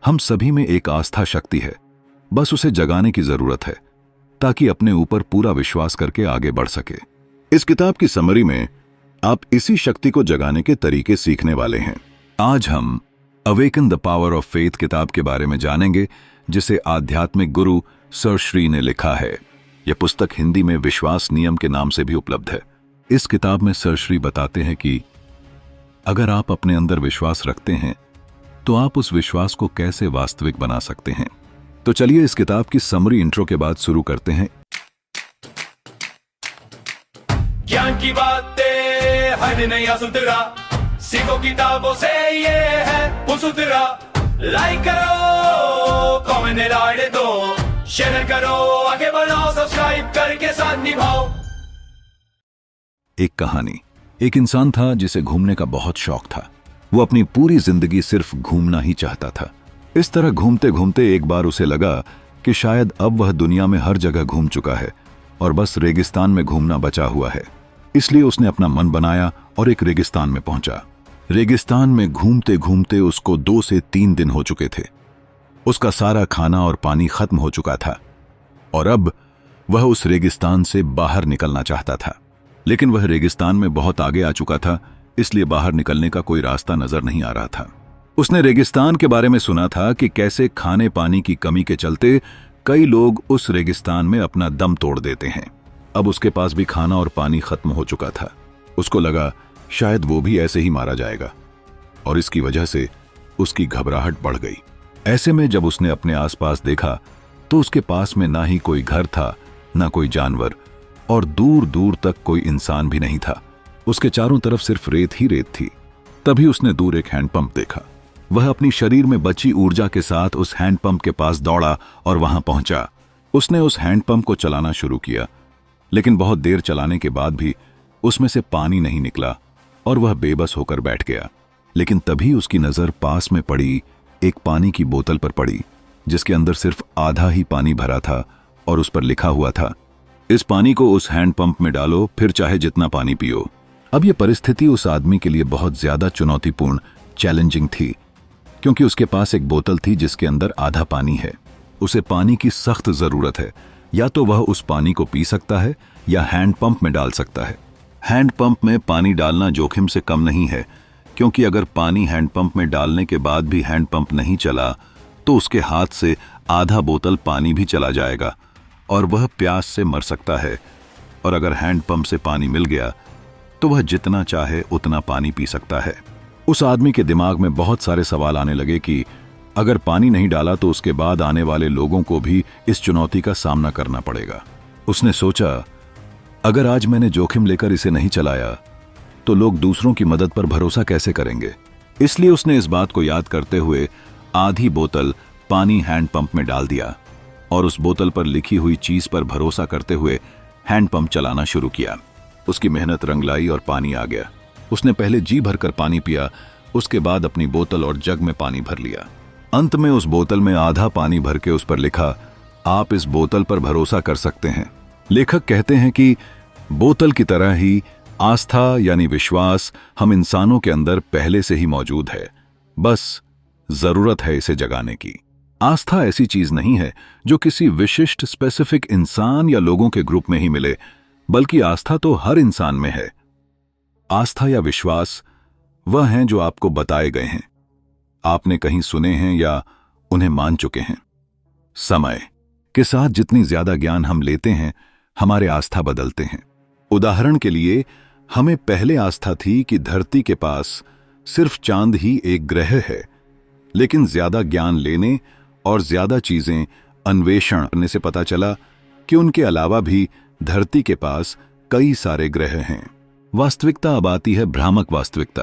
हम सभी में एक आस्था शक्ति है, बस उसे जगाने की जरूरत है ताकि अपने ऊपर पूरा विश्वास करके आगे बढ़ सके। इस किताब की समरी में आप इसी शक्ति को जगाने के तरीके सीखने वाले हैं। आज हम awaken the power of faith किताब के बारे में जानेंगे, जिसे आध्यात्मिक गुरु सर श्री ने लिखा है। यह पुस्तक हिंदी में विश्वास नियम के नाम से भी उपलब्ध है। इस किताब में सर श्री बताते हैं कि अगर आप अपने अंदर विश्वास रखते हैं तो आप उस विश्वास को कैसे वास्तविक बना सकते हैं। तो चलिए इस किताब की समरी इंट्रो के बाद शुरू करते हैं। ज्ञान की बातें हर नया सुतरा, सीखो किताबों से, ये है वो सुतरा। लाइक करो, कमेंट लाइक दो, शेयर करो, आगे बढ़ाओ, सब्सक्राइब करके साथ निभाओ। एक कहानी। एक इंसान था जिसे घूमने का बहुत शौक था। वो अपनी पूरी जिंदगी सिर्फ घूमना ही चाहता था। इस तरह घूमते घूमते एक बार उसे लगा कि शायद अब वह दुनिया में हर जगह घूम चुका है और बस रेगिस्तान में घूमना बचा हुआ है। इसलिए उसने अपना मन बनाया और एक रेगिस्तान में पहुंचा। रेगिस्तान में घूमते घूमते उसको 2 से 3 दिन हो चुके थे। उसका सारा खाना और पानी खत्म हो चुका था और अब वह उस रेगिस्तान से बाहर निकलना चाहता था, लेकिन वह रेगिस्तान में बहुत आगे आ चुका था, इसलिए बाहर निकलने का कोई रास्ता नजर नहीं आ रहा था। उसने रेगिस्तान के बारे में सुना था कि कैसे खाने पानी की कमी के चलते कई लोग उस रेगिस्तान में अपना दम तोड़ देते हैं। अब उसके पास भी खाना और पानी खत्म हो चुका था। उसको लगा शायद वो भी ऐसे ही मारा जाएगा और इसकी वजह से उसकी घबराहट बढ़ गई। ऐसे में जब उसने अपने आसपास देखा तो उसके पास में ना ही कोई घर था, ना कोई जानवर, और दूर दूर तक कोई इंसान भी नहीं था। उसके चारों तरफ सिर्फ रेत ही रेत थी। तभी उसने दूर एक हैंडपंप देखा। वह अपनी शरीर में बची ऊर्जा के साथ उस हैंडपंप के पास दौड़ा और वहां पहुंचा। उसने उस हैंडपंप को चलाना शुरू किया, लेकिन बहुत देर चलाने के बाद भी उसमें से पानी नहीं निकला और वह बेबस होकर बैठ गया। लेकिन तभी उसकी नजर पास में पड़ी एक पानी की बोतल पर पड़ी, जिसके अंदर सिर्फ आधा ही पानी भरा था और उस पर लिखा हुआ था, इस पानी को उस हैंडपंप में डालो, फिर चाहे जितना पानी पियो। अब यह परिस्थिति उस आदमी के लिए बहुत ज्यादा चुनौतीपूर्ण, चैलेंजिंग थी, क्योंकि उसके पास एक बोतल थी जिसके अंदर आधा पानी है। उसे पानी की सख्त जरूरत है। या तो वह उस पानी को पी सकता है या हैंडपंप में डाल सकता है। हैंडपंप में पानी डालना जोखिम से कम नहीं है, क्योंकि अगर पानी हैंडपंप में डालने के बाद भी हैंडपंप नहीं चला तो उसके हाथ से आधा बोतल पानी भी चला जाएगा और वह प्यास से मर सकता है। और अगर हैंडपंप से पानी मिल गया तो वह जितना चाहे उतना पानी पी सकता है। उस आदमी के दिमाग में बहुत सारे सवाल आने लगे कि अगर पानी नहीं डाला तो उसके बाद आने वाले लोगों को भी इस चुनौती का सामना करना पड़ेगा। उसने सोचा, अगर आज मैंने जोखिम लेकर इसे नहीं चलाया तो लोग दूसरों की मदद पर भरोसा कैसे करेंगे। इसलिए उसने इस बात को याद करते हुए आधी बोतल पानी हैंडपंप में डाल दिया और उस बोतल पर लिखी हुई चीज पर भरोसा करते हुए हैंडपंप चलाना शुरू किया। उसकी मेहनत रंग लाई और पानी आ गया। उसने पहले जी भरकर पानी पिया, उसके बाद अपनी बोतल और जग में पानी भर लिया। अंत में उस बोतल में आधा पानी भर के उस पर लिखा, आप इस बोतल पर भरोसा कर सकते हैं। लेखक कहते हैं कि बोतल की तरह ही आस्था यानी विश्वास हम इंसानों के अंदर पहले से ही मौजूद है, बस जरूरत है इसे जगाने की। आस्था ऐसी चीज नहीं है जो किसी विशिष्ट स्पेसिफिक इंसान या लोगों के ग्रुप में ही मिले, बल्कि आस्था तो हर इंसान में है। आस्था या विश्वास वह हैं जो आपको बताए गए हैं, आपने कहीं सुने हैं या उन्हें मान चुके हैं। समय के साथ जितनी ज्यादा ज्ञान हम लेते हैं, हमारे आस्था बदलते हैं। उदाहरण के लिए, हमें पहले आस्था थी कि धरती के पास सिर्फ चांद ही एक ग्रह है, लेकिन ज्यादा ज्ञान लेने और ज्यादा चीजें अन्वेषण करने से पता चला कि उनके अलावा भी धरती के पास कई सारे ग्रह हैं। वास्तविकता अब आती है भ्रामक वास्तविकता,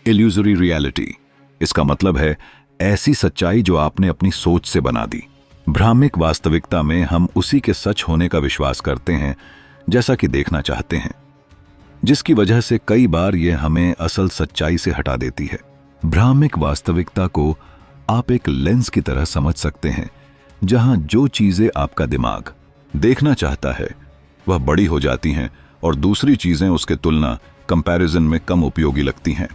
इल्यूजरी रियलिटी। इसका मतलब है ऐसी सच्चाई जो आपने अपनी सोच से बना दी। भ्रामिक वास्तविकता में हम उसी के सच होने का विश्वास करते हैं जैसा कि देखना चाहते हैं, जिसकी वजह से कई बार यह हमें असल सच्चाई से हटा देती है। भ्रामिक वास्तविकता को आप एक लेंस की तरह समझ सकते हैं, जहां जो चीजें आपका दिमाग देखना चाहता है वह बड़ी हो जाती हैं और दूसरी चीजें उसके तुलना कंपैरिजन में कम उपयोगी लगती हैं,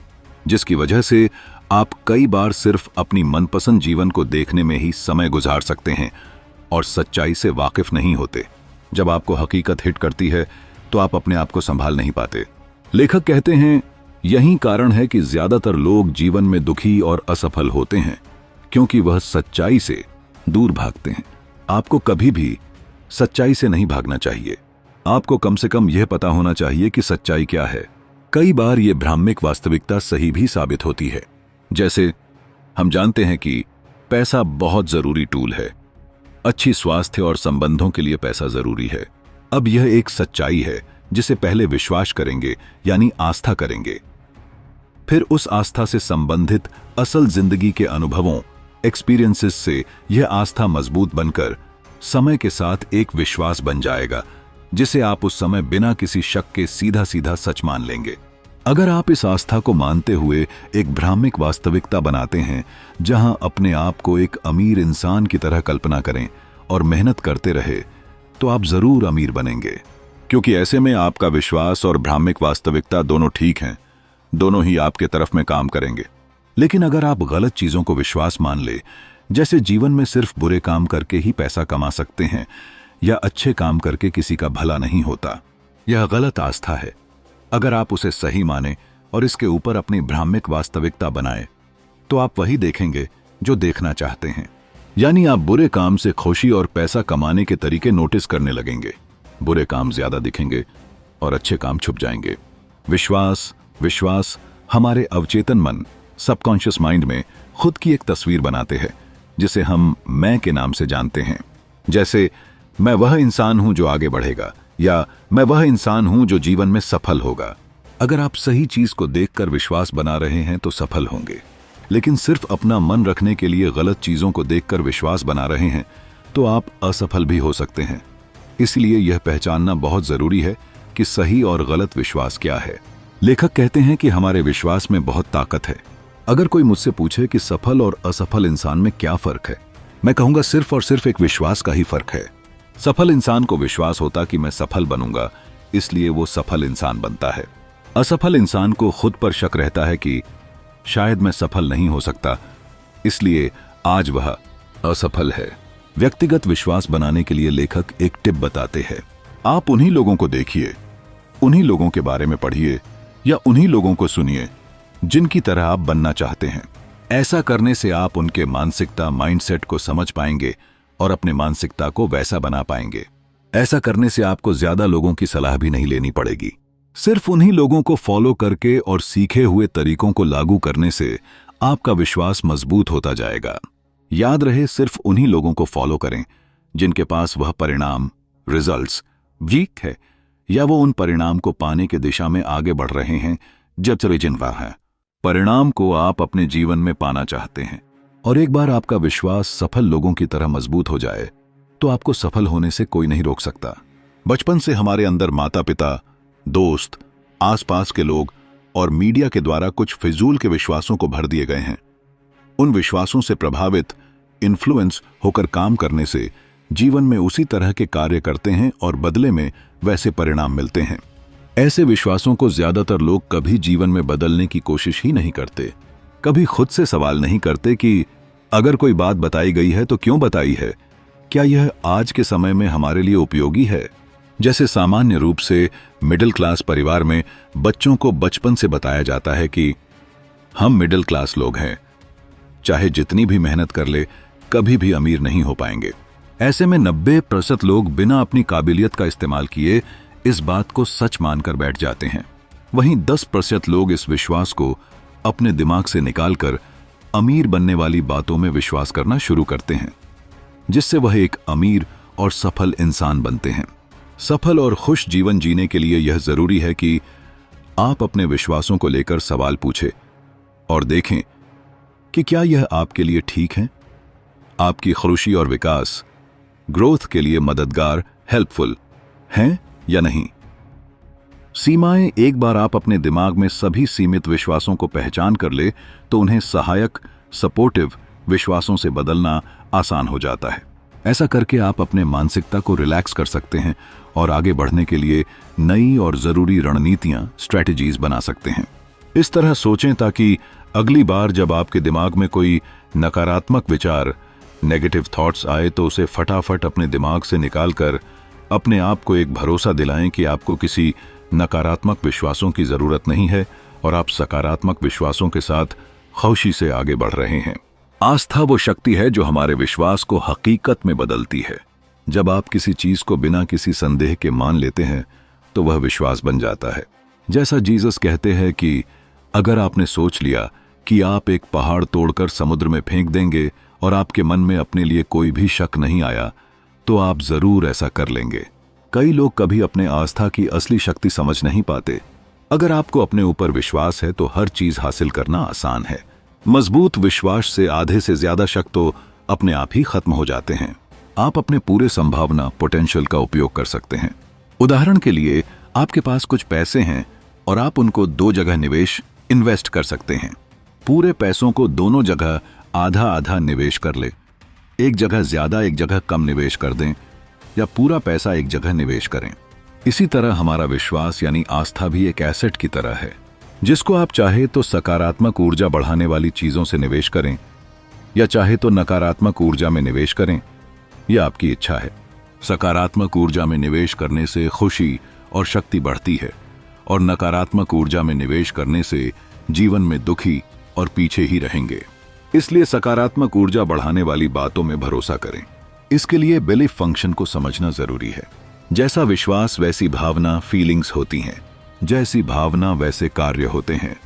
जिसकी वजह से आप कई बार सिर्फ अपनी मनपसंद जीवन को देखने में ही समय गुजार सकते हैं और सच्चाई से वाकिफ नहीं होते। जब आपको हकीकत हिट करती है तो आप अपने आप को संभाल नहीं पाते। लेखक कहते हैं, यही कारण है कि ज्यादातर लोग जीवन में दुखी और असफल होते हैं, क्योंकि वह सच्चाई से दूर भागते हैं। आपको कभी भी सच्चाई से नहीं भागना चाहिए। आपको कम से कम यह पता होना चाहिए कि सच्चाई क्या है। कई बार यह भ्रामक वास्तविकता सही भी साबित होती है। जैसे हम जानते हैं कि पैसा बहुत जरूरी टूल है, अच्छी स्वास्थ्य और संबंधों के लिए पैसा जरूरी है। अब यह एक सच्चाई है जिसे पहले विश्वास करेंगे, यानी आस्था करेंगे। फिर उस आस्था से संबंधित असल जिंदगी के अनुभवों, एक्सपीरियंसेस से यह आस्था मजबूत बनकर समय के साथ एक विश्वास बन जाएगा, जिसे आप उस समय बिना किसी शक के सीधा सीधा सच मान लेंगे। अगर आप इस आस्था को मानते हुए एक भ्रामक वास्तविकता बनाते हैं, जहां अपने आप को एक अमीर इंसान की तरह कल्पना करें और मेहनत करते रहे, तो आप जरूर अमीर बनेंगे, क्योंकि ऐसे में आपका विश्वास और भ्रामक वास्तविकता दोनों ठीक हैं, दोनों ही आपके तरफ में काम करेंगे। लेकिन अगर आप गलत चीजों को विश्वास मान ले, जैसे जीवन में सिर्फ बुरे काम करके ही पैसा कमा सकते हैं या अच्छे काम करके किसी का भला नहीं होता, यह गलत आस्था है। अगर आप उसे सही माने और इसके ऊपर अपनी भ्रामक वास्तविकता बनाएं, तो आप वही देखेंगे जो देखना चाहते हैं। यानी आप बुरे काम से खुशी और पैसा कमाने के तरीके नोटिस करने लगेंगे। बुरे काम ज्यादा दिखेंगे और अच्छे काम छुप जाएंगे। विश्वास हमारे अवचेतन मन, सबकॉन्शियस माइंड में खुद की एक तस्वीर बनाते हैं, जिसे हम मैं के नाम से जानते हैं। जैसे मैं वह इंसान हूं जो आगे बढ़ेगा, या मैं वह इंसान हूं जो जीवन में सफल होगा। अगर आप सही चीज को देखकर विश्वास बना रहे हैं तो सफल होंगे, लेकिन सिर्फ अपना मन रखने के लिए गलत चीजों को देखकर विश्वास बना रहे हैं तो आप असफल भी हो सकते हैं। इसलिए यह पहचानना बहुत जरूरी है कि सही और गलत विश्वास क्या है। लेखक कहते हैं कि हमारे विश्वास में बहुत ताकत है। अगर कोई मुझसे पूछे कि सफल और असफल इंसान में क्या फर्क है, मैं कहूंगा सिर्फ और सिर्फ एक विश्वास का ही फर्क है। सफल इंसान को विश्वास होता कि मैं सफल बनूंगा, इसलिए वो सफल इंसान बनता है। असफल इंसान को खुद पर शक रहता है कि शायद मैं सफल नहीं हो सकता, इसलिए आज वह असफल है। व्यक्तिगत विश्वास बनाने के लिए लेखक एक टिप बताते हैं। आप उन्हीं लोगों को देखिए, उन्हीं लोगों के बारे में पढ़िए या उन्हीं लोगों को सुनिए जिनकी तरह आप बनना चाहते हैं। ऐसा करने से आप उनके मानसिकता, माइंडसेट को समझ पाएंगे और अपने मानसिकता को वैसा बना पाएंगे। ऐसा करने से आपको ज्यादा लोगों की सलाह भी नहीं लेनी पड़ेगी। सिर्फ उन्हीं लोगों को फॉलो करके और सीखे हुए तरीकों को लागू करने से आपका विश्वास मजबूत होता जाएगा। याद रहे, सिर्फ उन्हीं लोगों को फॉलो करें जिनके पास वह परिणाम, रिजल्ट्स वीक है, या वो उन परिणाम को पाने की दिशा में आगे बढ़ रहे हैं जब चले जिनवा है। परिणाम को आप अपने जीवन में पाना चाहते हैं, और एक बार आपका विश्वास सफल लोगों की तरह मजबूत हो जाए तो आपको सफल होने से कोई नहीं रोक सकता। बचपन से हमारे अंदर माता पिता, दोस्त, आसपास के लोग और मीडिया के द्वारा कुछ फिजूल के विश्वासों को भर दिए गए हैं। उन विश्वासों से प्रभावित, इन्फ्लुएंस होकर काम करने से जीवन में उसी तरह के कार्य करते हैं और बदले में वैसे परिणाम मिलते हैं। ऐसे विश्वासों को ज्यादातर लोग कभी जीवन में बदलने की कोशिश ही नहीं करते। कभी खुद से सवाल नहीं करते कि अगर कोई बात बताई गई है तो क्यों बताई है, क्या यह आज के समय में हमारे लिए उपयोगी है। जैसे सामान्य रूप से मिडिल क्लास परिवार में बच्चों को बचपन से बताया जाता है कि हम मिडिल क्लास लोग हैं, चाहे जितनी भी मेहनत कर ले कभी भी अमीर नहीं हो पाएंगे। ऐसे में 90% लोग बिना अपनी काबिलियत का इस्तेमाल किए इस बात को सच मानकर बैठ जाते हैं। वहीं 10% लोग इस विश्वास को अपने दिमाग से निकालकर अमीर बनने वाली बातों में विश्वास करना शुरू करते हैं, जिससे वह एक अमीर और सफल इंसान बनते हैं। सफल और खुश जीवन जीने के लिए यह जरूरी है कि आप अपने विश्वासों को लेकर सवाल पूछें और देखें कि क्या यह आपके लिए ठीक है, आपकी खुशी और विकास, ग्रोथ के लिए मददगार, हेल्पफुल हैं या नहीं। सीमाएं, एक बार आप अपने दिमाग में सभी सीमित विश्वासों को पहचान कर ले तो उन्हें सहायक, सपोर्टिव विश्वासों से बदलना आसान हो जाता है। ऐसा करके आप अपने मानसिकता को रिलैक्स कर सकते हैं और आगे बढ़ने के लिए नई और जरूरी रणनीतियां, स्ट्रैटेजीज बना सकते हैं। इस तरह सोचें ताकि अगली बार जब आपके दिमाग में कोई नकारात्मक विचार, नेगेटिव थॉट्स आए तो उसे फटाफट अपने दिमाग से निकालकर अपने आप को एक भरोसा दिलाएं कि आपको किसी नकारात्मक विश्वासों की जरूरत नहीं है और आप सकारात्मक विश्वासों के साथ खुशी से आगे बढ़ रहे हैं। आस्था वो शक्ति है जो हमारे विश्वास को हकीकत में बदलती है। जब आप किसी चीज को बिना किसी संदेह के मान लेते हैं तो वह विश्वास बन जाता है। जैसा जीसस कहते हैं कि अगर आपने सोच लिया कि आप एक पहाड़ तोड़कर समुद्र में फेंक देंगे और आपके मन में अपने लिए कोई भी शक नहीं आया, तो आप जरूर ऐसा कर लेंगे। कई लोग कभी अपने आस्था की असली शक्ति समझ नहीं पाते। अगर आपको अपने ऊपर विश्वास है तो हर चीज हासिल करना आसान है। मजबूत विश्वास से आधे से ज्यादा शक तो अपने आप ही खत्म हो जाते हैं। आप अपने पूरे संभावना पोटेंशियल का उपयोग कर सकते हैं। उदाहरण के लिए, आपके पास कुछ पैसे हैं और आप उनको दो जगह इन्वेस्ट कर सकते हैं। पूरे पैसों को दोनों जगह आधा आधा निवेश कर ले। एक जगह ज्यादा, एक जगह कम निवेश कर दें, या पूरा पैसा एक जगह निवेश करें। इसी तरह हमारा विश्वास यानी आस्था भी एक एसेट की तरह है, जिसको आप चाहे तो सकारात्मक ऊर्जा बढ़ाने वाली चीजों से निवेश करें या चाहे तो नकारात्मक ऊर्जा में निवेश करें। यह आपकी इच्छा है। सकारात्मक ऊर्जा में निवेश करने से खुशी और शक्ति बढ़ती है और नकारात्मक ऊर्जा में निवेश करने से जीवन में दुखी और पीछे ही रहेंगे। इसलिए सकारात्मक ऊर्जा बढ़ाने वाली बातों में भरोसा करें। इसके लिए बिलीफ फंक्शन को समझना जरूरी है। जैसा विश्वास वैसी भावना, फीलिंग्स होती हैं। जैसी भावना वैसे कार्य होते हैं,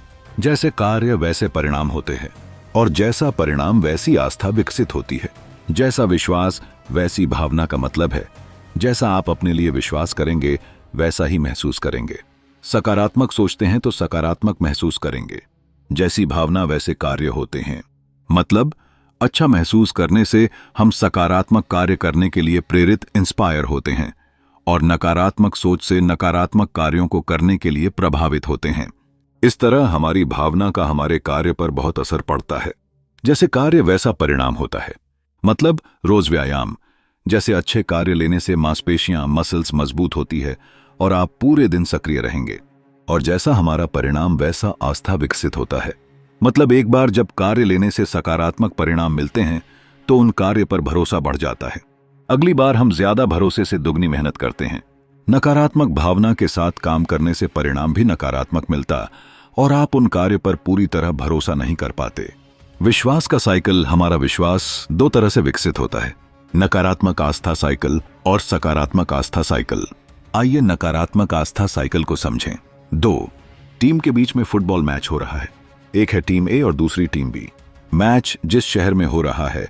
जैसे कार्य वैसे परिणाम होते हैं, और जैसा परिणाम वैसी आस्था विकसित होती है। जैसा विश्वास वैसी भावना का मतलब है, जैसा आप अपने लिए विश्वास करेंगे वैसा ही महसूस करेंगे। सकारात्मक सोचते हैं तो सकारात्मक महसूस करेंगे। जैसी भावना वैसे कार्य होते हैं, मतलब अच्छा महसूस करने से हम सकारात्मक कार्य करने के लिए प्रेरित, इंस्पायर होते हैं, और नकारात्मक सोच से नकारात्मक कार्यों को करने के लिए प्रभावित होते हैं। इस तरह हमारी भावना का हमारे कार्य पर बहुत असर पड़ता है। जैसे कार्य वैसा परिणाम होता है। मतलब रोज व्यायाम। जैसे अच्छे कार्य लेने से मांसपेशियां, मसल्स मजबूत होती है और आप पूरे दिन सक्रिय रहेंगे। और जैसा हमारा परिणाम वैसा आस्था विकसित होता है। मतलब एक बार जब कार्य लेने से सकारात्मक परिणाम मिलते हैं तो उन कार्य पर भरोसा बढ़ जाता है। अगली बार हम ज्यादा भरोसे से दुगनी मेहनत करते हैं। नकारात्मक भावना के साथ काम करने से परिणाम भी नकारात्मक मिलता और आप उन कार्य पर पूरी तरह भरोसा नहीं कर पाते। विश्वास का साइकिल, हमारा विश्वास दो तरह से विकसित होता है, नकारात्मक आस्था साइकिल और सकारात्मक आस्था साइकिल। आइए नकारात्मक आस्था साइकिल को समझें। 2 टीम के बीच में फुटबॉल मैच हो रहा है। एक है टीम ए और दूसरी टीम बी। मैच जिस शहर में हो रहा है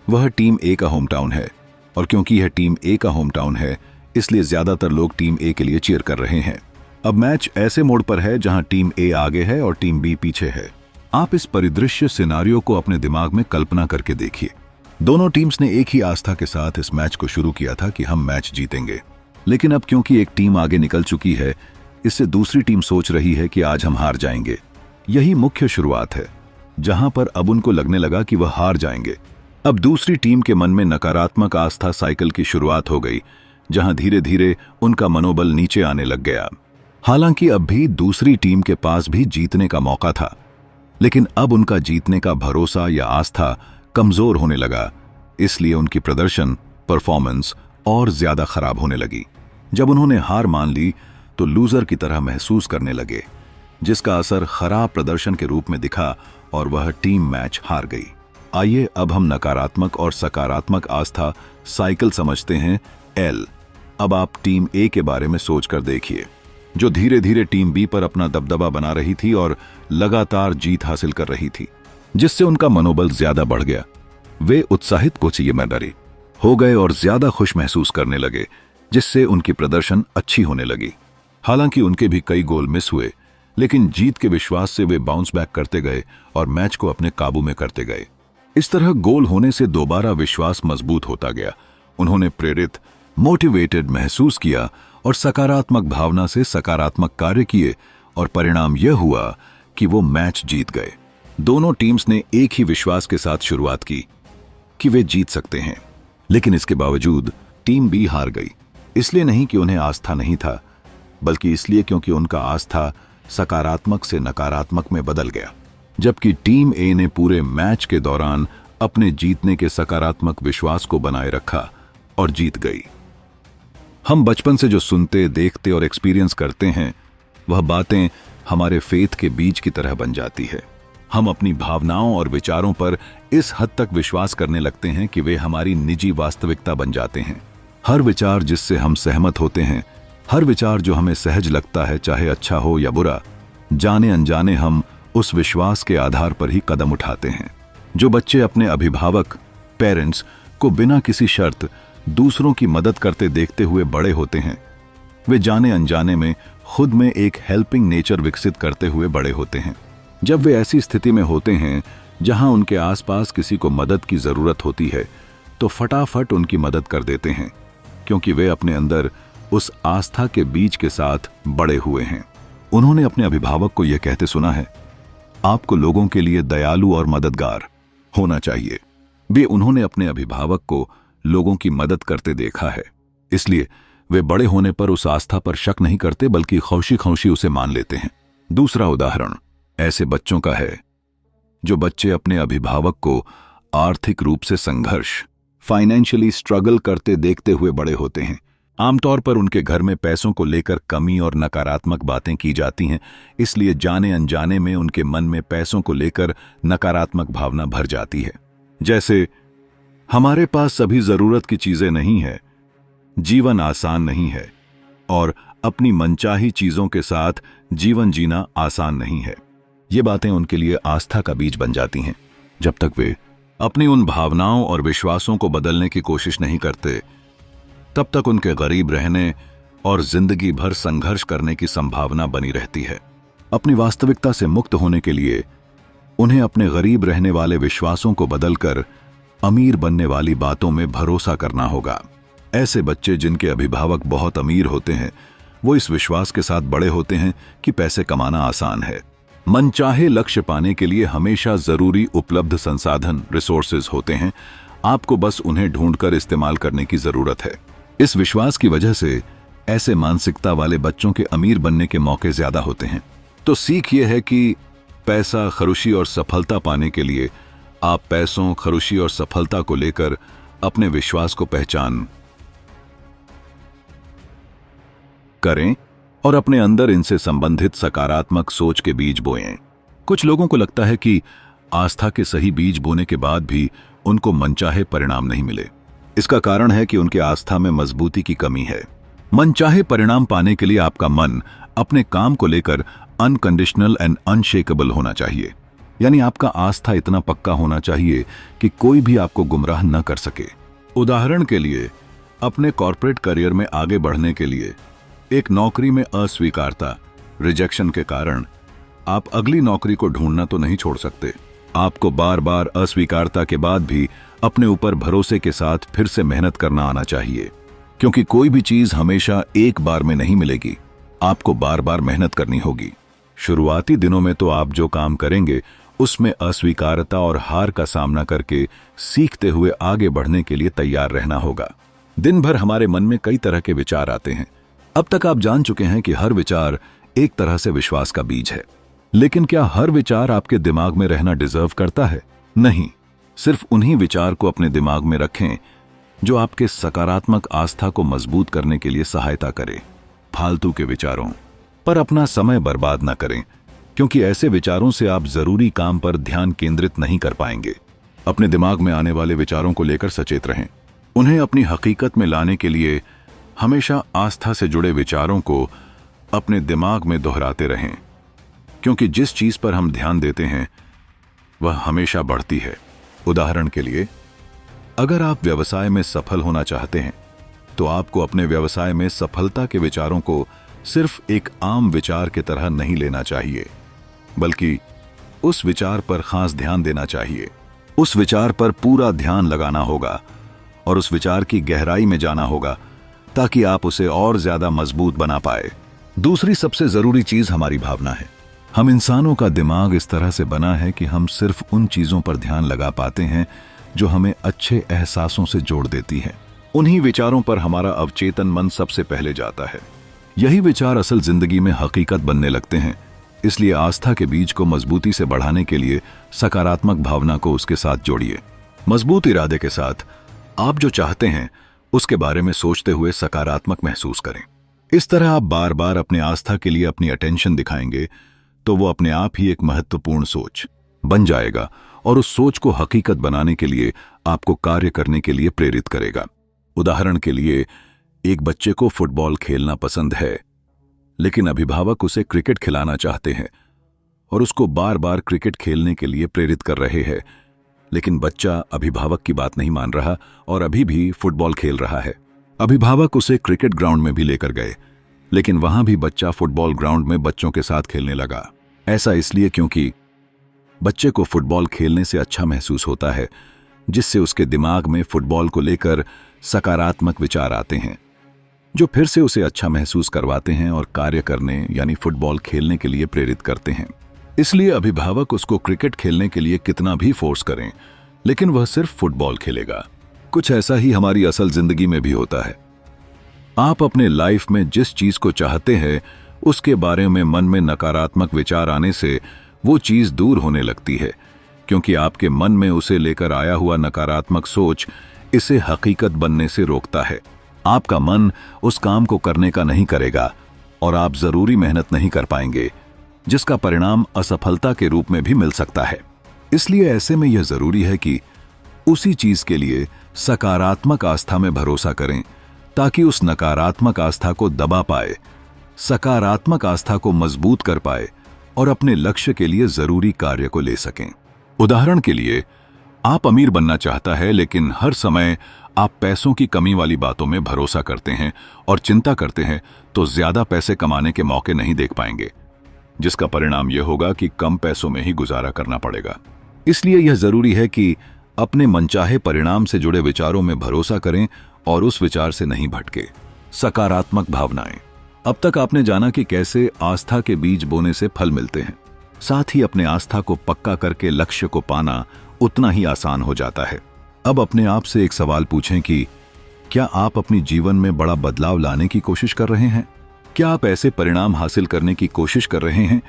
वह टीम ए का होम टाउन है, और क्योंकि यह टीम ए का होम टाउन है इसलिए ज्यादातर लोग टीम ए के लिए चीयर कर रहे हैं। अब मैच ऐसे मोड़ पर है जहां टीम ए आगे है और टीम बी पीछे है। आप इस परिदृश्य सिनारियो को अपने दिमाग में कल्पना करके देखिए। दोनों टीम्स ने एक ही आस्था के साथ इस मैच को शुरू किया था कि हम मैच जीतेंगे, लेकिन अब क्योंकि एक टीम आगे निकल चुकी है, इससे दूसरी टीम सोच रही है कि आज हम हार जाएंगे। यही मुख्य शुरुआत है, जहां पर अब उनको लगने लगा कि वह हार जाएंगे। अब दूसरी टीम के मन में नकारात्मक आस्था साइकिल की शुरुआत हो गई, जहां धीरे धीरे उनका मनोबल नीचे आने लग गया। हालांकि अब भी दूसरी टीम के पास भी जीतने का मौका था, लेकिन अब उनका जीतने का भरोसा या आस्था कमजोर होने लगा। इसलिए उनकी प्रदर्शन, परफॉर्मेंस और ज्यादा खराब होने लगी। जब उन्होंने हार मान ली तो लूजर की तरह महसूस करने लगे, जिसका असर खराब प्रदर्शन के रूप में दिखा और वह टीम मैच हार गई। आइए अब हम नकारात्मक और सकारात्मक आस्था साइकिल समझते हैं। एल। अब आप टीम ए के बारे में सोचकर देखिए, जो धीरे धीरे टीम बी पर अपना दबदबा बना रही थी और लगातार जीत हासिल कर रही थी, जिससे उनका मनोबल ज्यादा बढ़ गया। वे उत्साहित कोचियमनरी हो गए और ज्यादा खुश महसूस करने लगे, जिससे उनकी प्रदर्शन अच्छी होने लगी। हालांकि उनके भी कई गोल मिस हुए, लेकिन जीत के विश्वास से वे बाउंस बैक करते गए और मैच को अपने काबू में करते गए। इस तरह गोल होने से दोबारा विश्वास मजबूत होता गया। उन्होंने प्रेरित, मोटिवेटेड महसूस किया और सकारात्मक भावना से सकारात्मक कार्य किए, और परिणाम यह हुआ कि वो मैच जीत गए। दोनों टीम्स ने एक ही विश्वास के साथ शुरुआत की कि वे जीत सकते हैं, लेकिन इसके बावजूद टीम बी हार गई। इसलिए नहीं कि उन्हें आस्था नहीं था, बल्कि इसलिए क्योंकि उनका आस्था सकारात्मक से नकारात्मक में बदल गया। जबकि टीम ए ने पूरे मैच के दौरान अपने जीतने के सकारात्मक विश्वास को बनाए रखा और जीत गई। हम बचपन से जो सुनते, देखते और एक्सपीरियंस करते हैं, वह बातें हमारे फेथ के बीज की तरह बन जाती है। हम अपनी भावनाओं और विचारों पर इस हद तक विश्वास करने लगते हैं कि वे हमारी निजी वास्तविकता बन जाते हैं। हर विचार जिससे हम सहमत होते हैं, हर विचार जो हमें सहज लगता है, चाहे अच्छा हो या बुरा, जाने अनजाने हम उस विश्वास के आधार पर ही कदम उठाते हैं। जो बच्चे अपने अभिभावक, पेरेंट्स को बिना किसी शर्त दूसरों की मदद करते देखते हुए बड़े होते हैं, वे जाने अनजाने में खुद में एक हेल्पिंग नेचर विकसित करते हुए बड़े होते हैं। जब वे ऐसी स्थिति में होते हैं जहां उनके आसपास किसी को मदद की जरूरत होती है, तो फटाफट उनकी मदद कर देते हैं, क्योंकि वे अपने अंदर उस आस्था के बीज के साथ बड़े हुए हैं। उन्होंने अपने अभिभावक को यह कहते सुना है, आपको लोगों के लिए दयालु और मददगार होना चाहिए। वे उन्होंने अपने अभिभावक को लोगों की मदद करते देखा है, इसलिए वे बड़े होने पर उस आस्था पर शक नहीं करते, बल्कि खौशी खौशी उसे मान लेते हैं। दूसरा उदाहरण ऐसे बच्चों का है जो बच्चे अपने अभिभावक को आर्थिक रूप से संघर्ष, फाइनेंशियली स्ट्रगल करते देखते हुए बड़े होते हैं। आमतौर पर उनके घर में पैसों को लेकर कमी और नकारात्मक बातें की जाती हैं, इसलिए जाने अनजाने में उनके मन में पैसों को लेकर नकारात्मक भावना भर जाती है। जैसे, हमारे पास सभी जरूरत की चीजें नहीं है, जीवन आसान नहीं है और अपनी मनचाही चीजों के साथ जीवन जीना आसान नहीं है। ये बातें उनके लिए आस्था का बीज बन जाती हैं। जब तक वे अपनी उन भावनाओं और विश्वासों को बदलने की कोशिश नहीं करते, तब तक उनके गरीब रहने और जिंदगी भर संघर्ष करने की संभावना बनी रहती है। अपनी वास्तविकता से मुक्त होने के लिए उन्हें अपने गरीब रहने वाले विश्वासों को बदलकर अमीर बनने वाली बातों में भरोसा करना होगा। ऐसे बच्चे जिनके अभिभावक बहुत अमीर होते हैं, वो इस विश्वास के साथ बड़े होते हैं कि पैसे कमाना आसान है। मनचाहे लक्ष्य पाने के लिए हमेशा जरूरी उपलब्ध संसाधन, रिसोर्सेज होते हैं, आपको बस उन्हें ढूंढकर इस्तेमाल करने की जरूरत है। इस विश्वास की वजह से ऐसे मानसिकता वाले बच्चों के अमीर बनने के मौके ज्यादा होते हैं। तो सीख ये है कि पैसा, खुशी और सफलता पाने के लिए आप पैसों, खुशी और सफलता को लेकर अपने विश्वास को पहचान करें और अपने अंदर इनसे संबंधित सकारात्मक सोच के बीज बोएं। कुछ लोगों को लगता है कि आस्था के सही बीज बोने के बाद भी उनको मनचाहे परिणाम नहीं मिले। इसका कारण है कि उनके आस्था में मजबूती की कमी है। मनचाहे परिणाम पाने के लिए आपका मन अपने काम को लेकर अनकंडीशनल एंड अनशेकेबल होना चाहिए, यानी आपका आस्था इतना पक्का होना चाहिए कि कोई भी आपको गुमराह न कर सके। उदाहरण के लिए, अपने कॉर्पोरेट करियर में आगे बढ़ने के लिए एक नौकरी में अस्वीकारता, रिजेक्शन के कारण आप अगली नौकरी को ढूंढना तो नहीं छोड़ सकते। आपको बार बार अस्वीकारता के बाद भी अपने ऊपर भरोसे के साथ फिर से मेहनत करना आना चाहिए, क्योंकि कोई भी चीज हमेशा एक बार में नहीं मिलेगी। आपको बार बार मेहनत करनी होगी। शुरुआती दिनों में तो आप जो काम करेंगे उसमें अस्वीकारता और हार का सामना करके सीखते हुए आगे बढ़ने के लिए तैयार रहना होगा। दिन भर हमारे मन में कई तरह के विचार आते हैं। अब तक आप जान चुके हैं कि हर विचार एक तरह से विश्वास का बीज है, लेकिन क्या हर विचार आपके दिमाग में रहना डिजर्व करता है? नहीं। सिर्फ उन्हीं विचार को अपने दिमाग में रखें जो आपके सकारात्मक आस्था को मजबूत करने के लिए सहायता करे। फालतू के विचारों पर अपना समय बर्बाद न करें, क्योंकि ऐसे विचारों से आप जरूरी काम पर ध्यान केंद्रित नहीं कर पाएंगे। अपने दिमाग में आने वाले विचारों को लेकर सचेत रहें। उन्हें अपनी हकीकत में लाने के लिए हमेशा आस्था से जुड़े विचारों को अपने दिमाग में दोहराते रहें, क्योंकि जिस चीज पर हम ध्यान देते हैं वह हमेशा बढ़ती है। उदाहरण के लिए, अगर आप व्यवसाय में सफल होना चाहते हैं तो आपको अपने व्यवसाय में सफलता के विचारों को सिर्फ एक आम विचार की तरह नहीं लेना चाहिए, बल्कि उस विचार पर खास ध्यान देना चाहिए। उस विचार पर पूरा ध्यान लगाना होगा और उस विचार की गहराई में जाना होगा, ताकि आप उसे और ज्यादा मजबूत बना पाए। दूसरी सबसे जरूरी चीज हमारी भावना है। हम इंसानों का दिमाग इस तरह से बना है कि हम सिर्फ उन चीजों पर ध्यान लगा पाते हैं जो हमें अच्छे एहसासों से जोड़ देती हैं। उन्हीं विचारों पर हमारा अवचेतन मन सबसे पहले जाता है। यही विचार असल जिंदगी में हकीकत बनने लगते हैं। इसलिए आस्था के बीज को मजबूती से बढ़ाने के लिए सकारात्मक भावना को उसके साथ जोड़िए। मजबूत इरादे के साथ आप जो चाहते हैं उसके बारे में सोचते हुए सकारात्मक महसूस करें। इस तरह आप बार बार अपने आस्था के लिए अपनी अटेंशन दिखाएंगे तो वो अपने आप ही एक महत्वपूर्ण सोच बन जाएगा और उस सोच को हकीकत बनाने के लिए आपको कार्य करने के लिए प्रेरित करेगा। उदाहरण के लिए, एक बच्चे को फुटबॉल खेलना पसंद है, लेकिन अभिभावक उसे क्रिकेट खिलाना चाहते हैं और उसको बार बार क्रिकेट खेलने के लिए प्रेरित कर रहे हैं, लेकिन बच्चा अभिभावक की बात नहीं मान रहा और अभी भी फुटबॉल खेल रहा है। अभिभावक उसे क्रिकेट ग्राउंड में भी लेकर गए, लेकिन वहां भी बच्चा फुटबॉल ग्राउंड में बच्चों के साथ खेलने लगा। ऐसा इसलिए क्योंकि बच्चे को फुटबॉल खेलने से अच्छा महसूस होता है, जिससे उसके दिमाग में फुटबॉल को लेकर सकारात्मक विचार आते हैं, जो फिर से उसे अच्छा महसूस करवाते हैं और कार्य करने यानी फुटबॉल खेलने के लिए प्रेरित करते हैं। इसलिए अभिभावक उसको क्रिकेट खेलने के लिए कितना भी फोर्स करें, लेकिन वह सिर्फ फुटबॉल खेलेगा। कुछ ऐसा ही हमारी असल जिंदगी में भी होता है। आप अपने लाइफ में जिस चीज को चाहते हैं उसके बारे में मन में नकारात्मक विचार आने से वो चीज दूर होने लगती है, क्योंकि आपके मन में उसे लेकर आया हुआ नकारात्मक सोच इसे हकीकत बनने से रोकता है। आपका मन उस काम को करने का नहीं करेगा और आप जरूरी मेहनत नहीं कर पाएंगे, जिसका परिणाम असफलता के रूप में भी मिल सकता है। इसलिए ऐसे में यह जरूरी है कि उसी चीज के लिए सकारात्मक आस्था में भरोसा करें, ताकि उस नकारात्मक आस्था को दबा पाए, सकारात्मक आस्था को मजबूत कर पाए और अपने लक्ष्य के लिए जरूरी कार्य को ले सकें। उदाहरण के लिए, आप अमीर बनना चाहता है, लेकिन हर समय आप पैसों की कमी वाली बातों में भरोसा करते हैं और चिंता करते हैं, तो ज्यादा पैसे कमाने के मौके नहीं देख पाएंगे, जिसका परिणाम यह होगा कि कम पैसों में ही गुजारा करना पड़ेगा। इसलिए यह जरूरी है कि अपने मनचाहे परिणाम से जुड़े विचारों में भरोसा करें और उस विचार से नहीं भटके। सकारात्मक भावनाएं। अब तक आपने जाना कि कैसे आस्था के बीज बोने से फल मिलते हैं। साथ ही अपने आस्था को पक्का करके लक्ष्य को पाना उतना ही आसान हो जाता है। अब अपने आप से एक सवाल पूछें कि क्या आप अपनी जीवन में बड़ा बदलाव लाने की कोशिश कर रहे हैं? क्या आप ऐसे परिणाम हासिल करने की कोशिश कर रहे हैं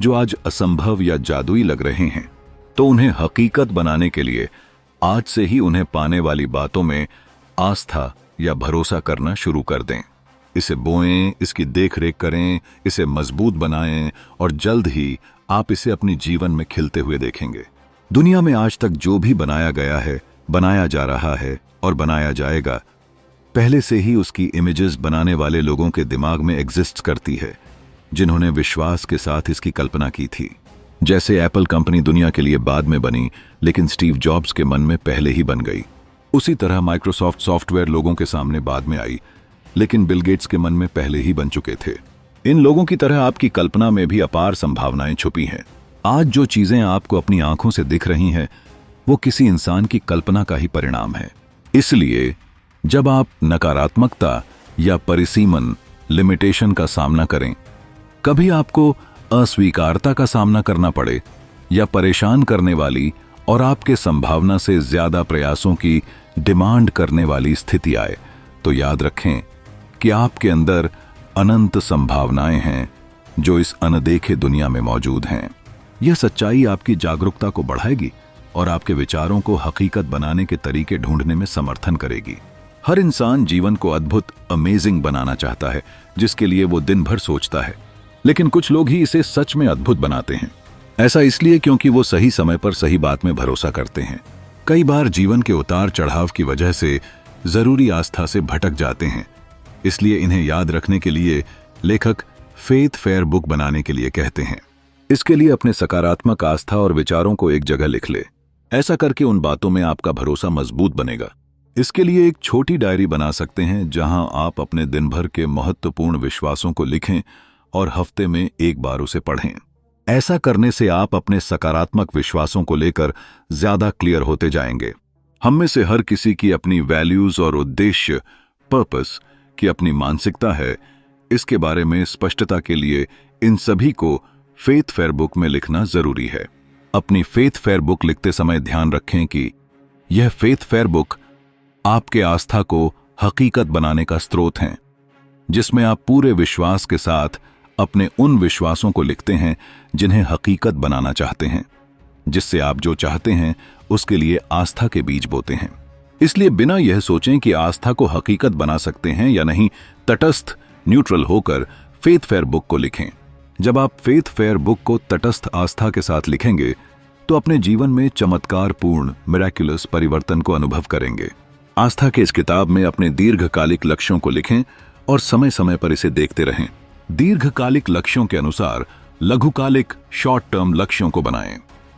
जो आज असंभव या जादुई लग रहे हैं? तो उन्हें हकीकत बनाने के लिए आज से ही उन्हें पाने वाली बातों में आस्था या भरोसा करना शुरू कर दें। इसे बोएं, इसकी देखरेख करें, इसे मजबूत बनाएं और जल्द ही आप इसे अपने जीवन में खिलते हुए देखेंगे। दुनिया में आज तक जो भी बनाया गया है, बनाया जा रहा है और बनाया जाएगा, पहले से ही उसकी इमेजेस बनाने वाले लोगों के दिमाग में एग्जिस्ट करती है, जिन्होंने विश्वास के साथ इसकी कल्पना की थी। जैसे एप्पल कंपनी दुनिया के लिए बाद में बनी, लेकिन स्टीव जॉब्स के मन में पहले ही बन गई। उसी तरह माइक्रोसॉफ्ट सॉफ्टवेयर लोगों के सामने बाद में आई, लेकिन बिल गेट्स के मन में पहले ही बन चुके थे। इन लोगों की तरह आपकी कल्पना में भी अपार संभावनाएं छुपी हैं। आज जो चीजें आपको अपनी आंखों से दिख रही हैं, वो किसी इंसान की कल्पना का ही परिणाम है। इसलिए जब आप नकारात्मकता या परिसीमन, लिमिटेशन का सामना करें, कभी आपको अस्वीकारता का सामना करना पड़े या परेशान करने वाली और आपके संभावना से ज्यादा प्रयासों की डिमांड करने वाली स्थिति आए, तो याद रखें कि आपके अंदर अनंत संभावनाएं हैं जो इस अनदेखे दुनिया में मौजूद हैं। यह सच्चाई आपकी जागरूकता को बढ़ाएगी और आपके विचारों को हकीकत बनाने के तरीके ढूंढने में समर्थन करेगी। हर इंसान जीवन को अद्भुत, अमेजिंग बनाना चाहता है, जिसके लिए वो दिन भर सोचता है, लेकिन कुछ लोग ही इसे सच में अद्भुत बनाते हैं। ऐसा इसलिए क्योंकि वो सही समय पर सही बात में भरोसा करते हैं। कई बार जीवन के उतार चढ़ाव की वजह से जरूरी आस्था से भटक जाते हैं, इसलिए इन्हें याद रखने के लिए लेखक फेथ फेयर बुक बनाने के लिए कहते हैं। इसके लिए अपने सकारात्मक आस्था और विचारों को एक जगह लिख ले। ऐसा करके उन बातों में आपका भरोसा मजबूत बनेगा। इसके लिए एक छोटी डायरी बना सकते हैं, जहां आप अपने दिन भर के महत्वपूर्ण विश्वासों को लिखें और हफ्ते में एक बार उसे पढ़ें। ऐसा करने से आप अपने सकारात्मक विश्वासों को लेकर ज्यादा क्लियर होते जाएंगे। हम में से हर किसी की अपनी वैल्यूज और उद्देश्य, पर्पस की अपनी मानसिकता है। इसके बारे में स्पष्टता के लिए इन सभी को फेथ फेयर बुक में लिखना जरूरी है। अपनी फेथ फेयर बुक लिखते समय ध्यान रखें कि यह फेथ फेयर बुक आपके आस्था को हकीकत बनाने का स्रोत है, जिसमें आप पूरे विश्वास के साथ अपने उन विश्वासों को लिखते हैं जिन्हें हकीकत बनाना चाहते हैं, जिससे आप जो चाहते हैं उसके लिए आस्था के बीज बोते हैं। इसलिए बिना यह सोचें कि आस्था को हकीकत बना सकते हैं या नहीं, तटस्थ न्यूट्रल होकर फेथ फेयर बुक को लिखें। जब आप फेथ फेयर बुक को तटस्थ आस्था के साथ लिखेंगे तो अपने जीवन में चमत्कारपूर्ण मिरेक्युलस परिवर्तन को अनुभव करेंगे। आस्था के इस किताब में अपने दीर्घकालिक लक्ष्यों को लिखें और समय समय पर इसे देखते रहें। दीर्घकालिक लक्ष्यों के अनुसार लघुकालिक शॉर्ट टर्म लक्ष्यों को बनाएं।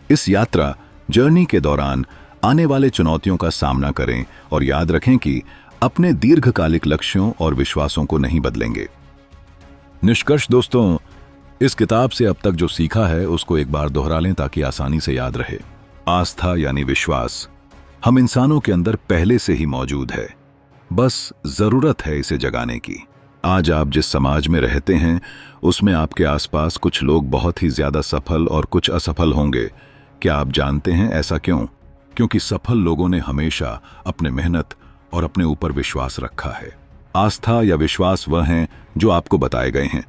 इस यात्रा जर्नी के दौरान आने वाले चुनौतियों का सामना करें और याद रखें कि अपने दीर्घकालिक लक्ष्यों और विश्वासों को नहीं बदलेंगे। निष्कर्ष दोस्तों, इस किताब से अब तक जो सीखा है उसको एक बार दोहरा लें ताकि आसानी से याद रहे। आस्था यानी विश्वास हम इंसानों के अंदर पहले से ही मौजूद है, बस जरूरत है इसे जगाने की। आज आप जिस समाज में रहते हैं उसमें आपके आसपास कुछ लोग बहुत ही ज्यादा सफल और कुछ असफल होंगे। क्या आप जानते हैं ऐसा क्यों? क्योंकि सफल लोगों ने हमेशा अपने मेहनत और अपने ऊपर विश्वास रखा है। आस्था या विश्वास वह हैं जो आपको बताए गए हैं,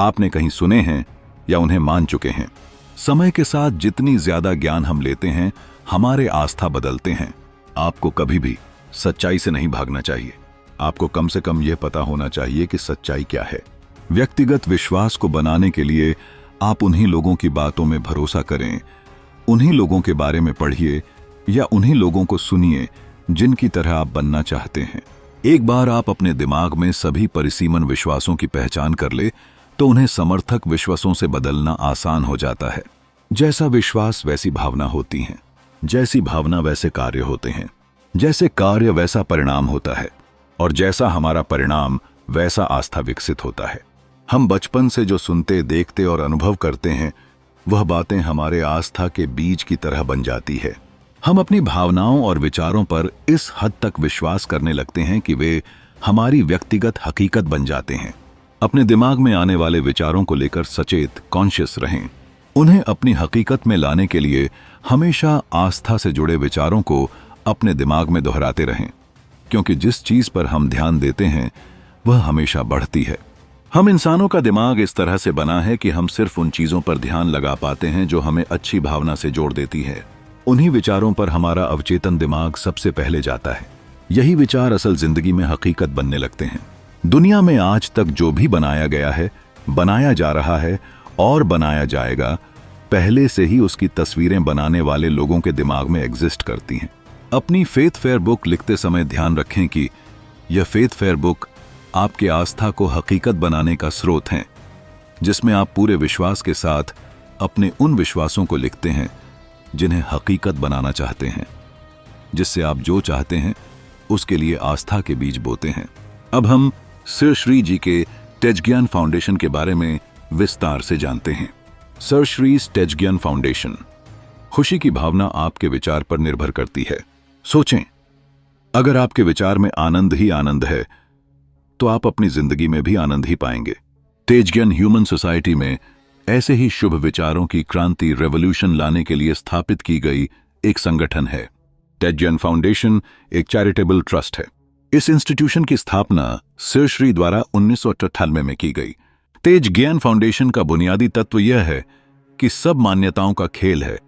आपने कहीं सुने हैं या उन्हें मान चुके हैं। समय के साथ जितनी ज्यादा ज्ञान हम लेते हैं, हमारे आस्था बदलते हैं। आपको कभी भी सच्चाई से नहीं भागना चाहिए। आपको कम से कम यह पता होना चाहिए कि सच्चाई क्या है। व्यक्तिगत विश्वास को बनाने के लिए आप उन्हीं लोगों की बातों में भरोसा करें, उन्हीं लोगों के बारे में पढ़िए या उन्हीं लोगों को सुनिए जिनकी तरह आप बनना चाहते हैं। एक बार आप अपने दिमाग में सभी परिसीमन विश्वासों की पहचान कर ले तो उन्हें समर्थक विश्वासों से बदलना आसान हो जाता है। जैसा विश्वास वैसी भावना होती हैं, जैसी भावना वैसे कार्य होते हैं, जैसे कार्य वैसा परिणाम होता है और जैसा हमारा परिणाम वैसा आस्था विकसित होता है। हम बचपन से जो सुनते, देखते और अनुभव करते हैं वह बातें हमारे आस्था के बीज की तरह बन जाती है। हम अपनी भावनाओं और विचारों पर इस हद तक विश्वास करने लगते हैं कि वे हमारी व्यक्तिगत हकीकत बन जाते हैं। अपने दिमाग में आने वाले विचारों को लेकर सचेत, कॉन्शियस रहें। उन्हें अपनी हकीकत में लाने के लिए हमेशा आस्था से जुड़े विचारों को अपने दिमाग में दोहराते रहें, क्योंकि जिस चीज पर हम ध्यान देते हैं वह हमेशा बढ़ती है। हम इंसानों का दिमाग इस तरह से बना है कि हम सिर्फ उन चीजों पर ध्यान लगा पाते हैं जो हमें अच्छी भावना से जोड़ देती है। उन्हीं विचारों पर हमारा अवचेतन दिमाग सबसे पहले जाता है। यही विचार असल जिंदगी में हकीकत बनने लगते हैं। दुनिया में आज तक जो भी बनाया गया है, बनाया जा रहा है और बनाया जाएगा, पहले से ही उसकी तस्वीरें बनाने वाले लोगों के दिमाग में एग्जिस्ट करती हैं। अपनी फेथ फेयर बुक लिखते समय ध्यान रखें कि यह फेथ फेयर बुक आपके आस्था को हकीकत बनाने का स्रोत है, जिसमें आप पूरे विश्वास के साथ अपने उन विश्वासों को लिखते हैं जिन्हें हकीकत बनाना चाहते हैं, जिससे आप जो चाहते हैं उसके लिए आस्था के बीज बोते हैं। अब हम सर श्री जी के तेजज्ञान फाउंडेशन के बारे में विस्तार से जानते हैं। Sir Shri Tejgyan foundation. खुशी की भावना आपके विचार पर निर्भर करती है। सोचें, अगर आपके विचार में आनंद ही आनंद है तो आप अपनी जिंदगी में भी आनंद ही पाएंगे। तेजज्ञान ह्यूमन सोसाइटी में ऐसे ही शुभ विचारों की क्रांति, रेवोल्यूशन लाने के लिए स्थापित की गई एक संगठन है। तेजज्ञान फाउंडेशन एक चैरिटेबल ट्रस्ट है। इस इंस्टीट्यूशन की स्थापना सर श्री द्वारा 1998 में की गई। तेजज्ञान फाउंडेशन का बुनियादी तत्व यह है कि सब मान्यताओं का खेल है,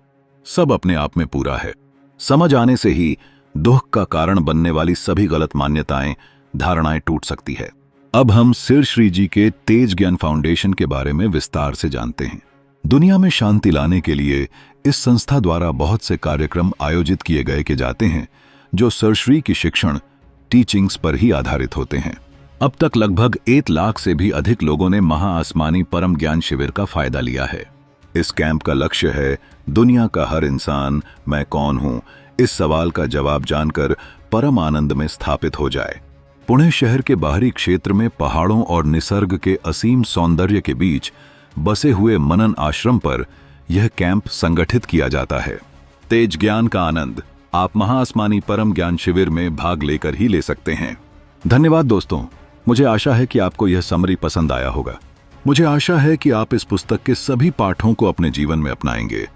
सब अपने आप में पूरा है। समझ आने से ही दुख का कारण बनने वाली सभी गलत मान्यताएं, धारणाएं टूट सकती है। अब हम सर श्री जी के तेज ज्ञान फाउंडेशन के बारे में विस्तार से जानते हैं। दुनिया में शांति लाने के लिए इस संस्था द्वारा बहुत से कार्यक्रम आयोजित किए गए के जाते हैं जो सर श्री की शिक्षण, टीचिंग्स पर ही आधारित होते हैं। अब तक लगभग 1 लाख से भी अधिक लोगों ने महाआसमानी परम ज्ञान शिविर का फायदा लिया है। इस कैंप का लक्ष्य है दुनिया का हर इंसान मैं कौन हूं, इस सवाल का जवाब जानकर परम आनंद में स्थापित हो जाए। पुणे शहर के बाहरी क्षेत्र में पहाड़ों और निसर्ग के असीम सौंदर्य के बीच बसे हुए मनन आश्रम पर यह कैंप संगठित किया जाता है। तेज ज्ञान का आनंद आप महाआसमानी परम ज्ञान शिविर में भाग लेकर ही ले सकते हैं। धन्यवाद दोस्तों, मुझे आशा है कि आपको यह समरी पसंद आया होगा। मुझे आशा है कि आप इस पुस्तक के सभी पाठों को अपने जीवन में अपनाएंगे।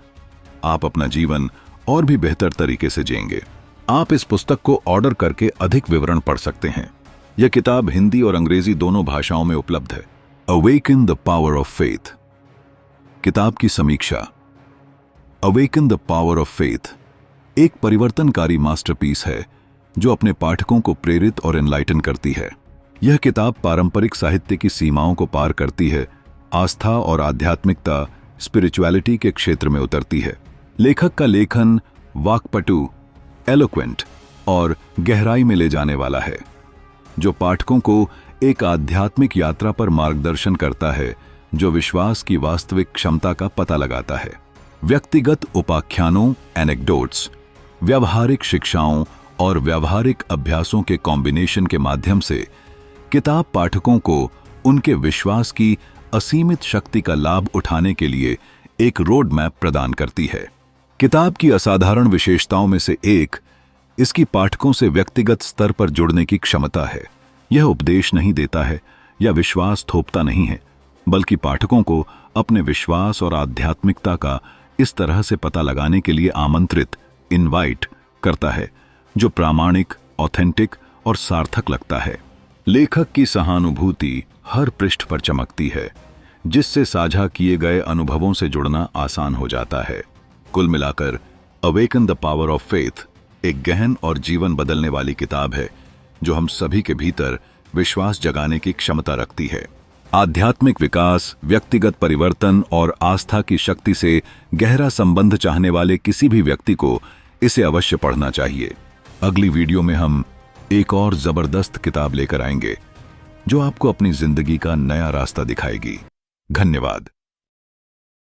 आप अपना जीवन और भी बेहतर तरीके से जिएंगे। आप इस पुस्तक को ऑर्डर करके अधिक विवरण पढ़ सकते हैं। यह किताब हिंदी और अंग्रेजी दोनों भाषाओं में उपलब्ध है। Awaken the power of faith. किताब की समीक्षा। Awaken the power of faith एक परिवर्तनकारी मास्टरपीस है जो अपने पाठकों को प्रेरित और एनलाइटन करती है। यह किताब पारंपरिक साहित्य की सीमाओं को पार करती है, आस्था और आध्यात्मिकता स्पिरिचुअलिटी के क्षेत्र में उतरती है। लेखक का लेखन वाक्पटु, एलोक्वेंट और गहराई में ले जाने वाला है, जो पाठकों को एक आध्यात्मिक यात्रा पर मार्गदर्शन करता है जो विश्वास की वास्तविक क्षमता का पता लगाता है। व्यक्तिगत उपाख्यानों, एनेक्डोट्स, व्यावहारिक शिक्षाओं और व्यावहारिक अभ्यासों के कॉम्बिनेशन के माध्यम से किताब पाठकों को उनके विश्वास की असीमित शक्ति का लाभ उठाने के लिए एक रोड मैप प्रदान करती है। किताब की असाधारण विशेषताओं में से एक इसकी पाठकों से व्यक्तिगत स्तर पर जुड़ने की क्षमता है। यह उपदेश नहीं देता है या विश्वास थोपता नहीं है, बल्कि पाठकों को अपने विश्वास और आध्यात्मिकता का इस तरह से पता लगाने के लिए आमंत्रित, इनवाइट करता है जो प्रामाणिक, ऑथेंटिक और सार्थक लगता है। लेखक की सहानुभूति हर पृष्ठ पर चमकती है, जिससे साझा किए गए अनुभवों से जुड़ना आसान हो जाता है। कुल मिलाकर awaken the power of faith एक गहन और जीवन बदलने वाली किताब है जो हम सभी के भीतर विश्वास जगाने की क्षमता रखती है। आध्यात्मिक विकास, व्यक्तिगत परिवर्तन और आस्था की शक्ति से गहरा संबंध चाहने वाले किसी भी व्यक्ति को इसे अवश्य पढ़ना चाहिए। अगली वीडियो में हम एक और जबरदस्त किताब लेकर आएंगे जो आपको अपनी जिंदगी का नया रास्ता दिखाएगी। धन्यवाद।